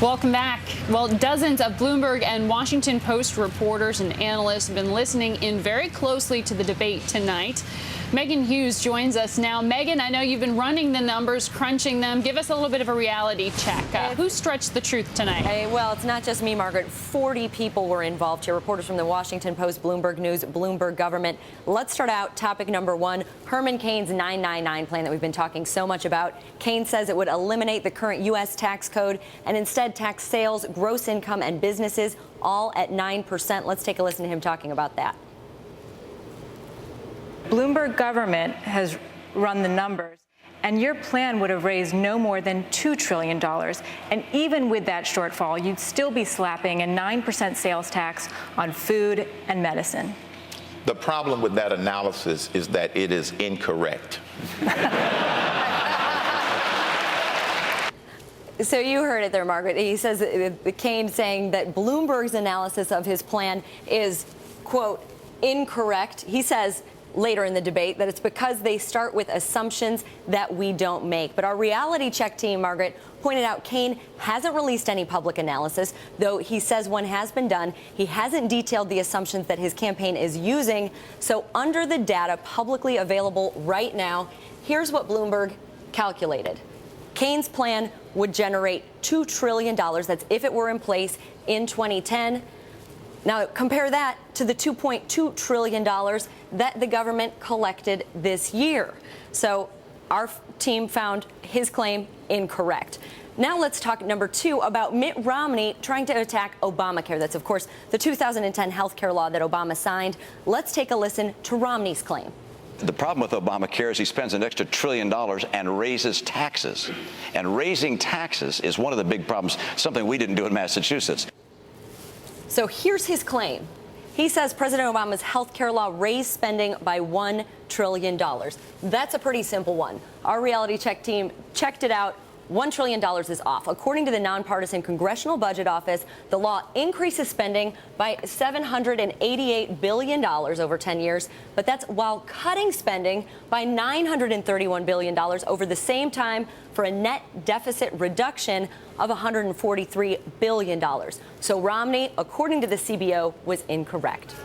Welcome back. Well, dozens of Bloomberg and Washington Post reporters and analysts have been listening in very closely to the debate tonight. Megan Hughes joins us now. Megan, I know you've been running the numbers, crunching them. Give us a little bit of a reality check. Who stretched the truth tonight? Well, it's not just me, Margaret. 40 people were involved here. Reporters from the Washington Post, Bloomberg News, Bloomberg Government. Let's start out topic number one, Herman Cain's 999 plan that we've been talking so much about. Cain says it would eliminate the current U.S. tax code and instead tax sales, gross income, and businesses all at 9%. Let's take a listen to him talking about that. Bloomberg Government has run the numbers, and your plan would have raised no more than $2 trillion. And even with that shortfall, you'd still be slapping a 9% sales tax on food and medicine. The problem with that analysis is that it is incorrect. So you heard it there, Margaret. He says, Cain saying that Bloomberg's analysis of his plan is, quote, incorrect. He says later in the debate that it's because they start with assumptions that we don't make. But our reality check team, Margaret, pointed out Cain hasn't released any public analysis, though he says one has been done. He hasn't detailed the assumptions that his campaign is using. So under the data publicly available right now, here's what Bloomberg calculated. Cain's plan would generate $2 trillion. That's if it were in place in 2010. Now, compare that to the $2.2 trillion that the government collected this year. So our team found his claim incorrect. Now let's talk number two about Mitt Romney trying to attack Obamacare. That's, of course, the 2010 health care law that Obama signed. Let's take a listen to Romney's claim. The problem with Obamacare is he spends an extra $1 trillion and raises taxes. And raising taxes is one of the big problems, something we didn't do in Massachusetts. So here's his claim. He says President Obama's health care law raised spending by $1 trillion. That's a pretty simple one. Our reality check team checked it out. $1 trillion is off. According to the nonpartisan Congressional Budget Office, the law increases spending by $788 billion over 10 years, but that's while cutting spending by $931 billion over the same time for a net deficit reduction of $143 billion. So Romney, according to the CBO, was incorrect.